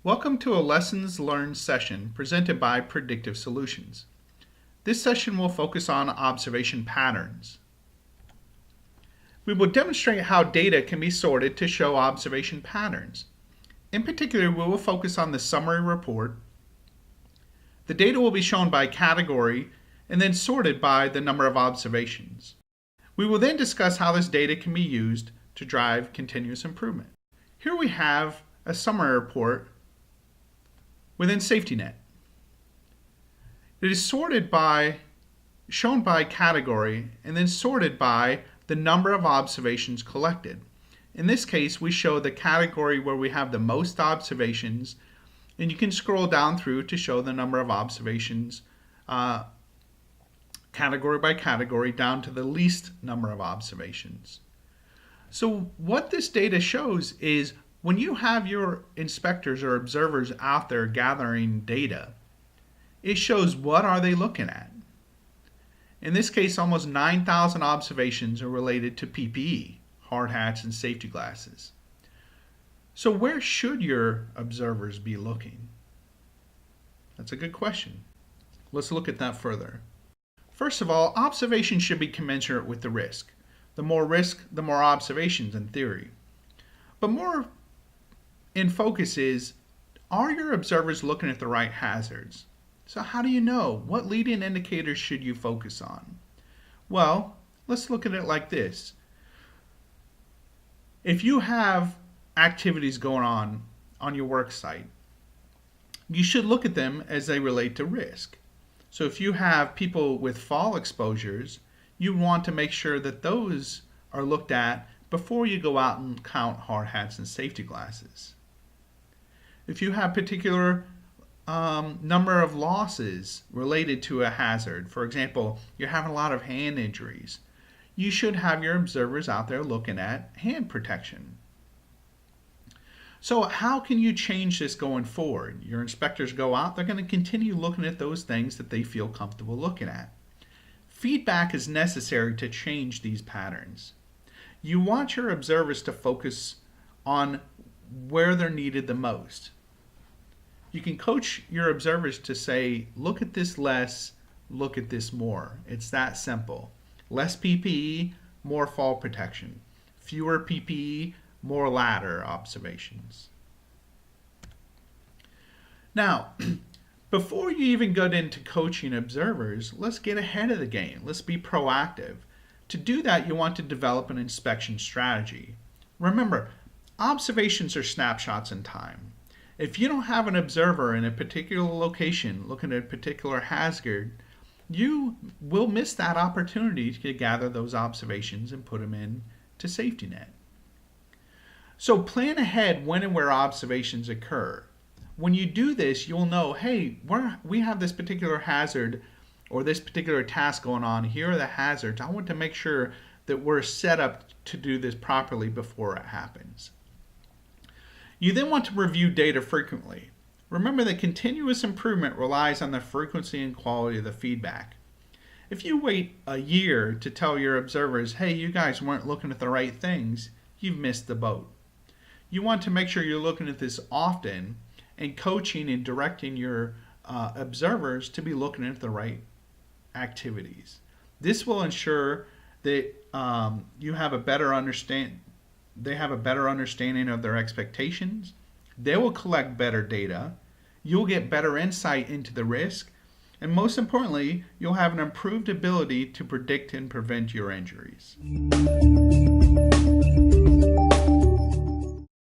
Welcome to a Lessons Learned session presented by Predictive Solutions. This session will focus on observation patterns. We will demonstrate how data can be sorted to show observation patterns. In particular, we will focus on the summary report. The data will be shown by category and then sorted by the number of observations. We will then discuss how this data can be used to drive continuous improvement. Here we have a summary report within SafetyNet. It is shown by category and then sorted by the number of observations collected. In this case, we show the category where we have the most observations, and you can scroll down through to show the number of observations category by category down to the least number of observations. So what this data shows is when you have your inspectors or observers out there gathering data, it shows what are they looking at. In this case, almost 9,000 observations are related to PPE, hard hats and safety glasses. So where should your observers be looking? That's a good question. Let's look at that further. First of all, observation should be commensurate with the risk. The more risk, the more observations in theory. But more in focus is, are your observers looking at the right hazards? So how do you know? What leading indicators should you focus on? Well, let's look at it like this. If you have activities going on your work site, you should look at them as they relate to risk. So if you have people with fall exposures, you want to make sure that those are looked at before you go out and count hard hats and safety glasses. If you have particular number of losses related to a hazard, for example, you're having a lot of hand injuries, you should have your observers out there looking at hand protection. So how can you change this going forward? Your inspectors go out, they're going to continue looking at those things that they feel comfortable looking at. Feedback is necessary to change these patterns. You want your observers to focus on where they're needed the most. You can coach your observers to say, look at this less, look at this more. It's that simple. Less PPE, more fall protection. Fewer PPE, more ladder observations. Now, before you even get into coaching observers, let's get ahead of the game. Let's be proactive. To do that, you want to develop an inspection strategy. Remember, observations are snapshots in time. If you don't have an observer in a particular location looking at a particular hazard, you will miss that opportunity to gather those observations and put them in to SafetyNet. So plan ahead when and where observations occur. When you do this, you'll know, hey, we have this particular hazard or this particular task going on. Here are the hazards. I want to make sure that we're set up to do this properly before it happens. You then want to review data frequently. Remember that continuous improvement relies on the frequency and quality of the feedback. If you wait a year to tell your observers, hey, you guys weren't looking at the right things, you've missed the boat. You want to make sure you're looking at this often and coaching and directing your observers to be looking at the right activities. This will ensure that they have a better understanding of their expectations. They will collect better data. You'll get better insight into the risk. And most importantly, you'll have an improved ability to predict and prevent your injuries.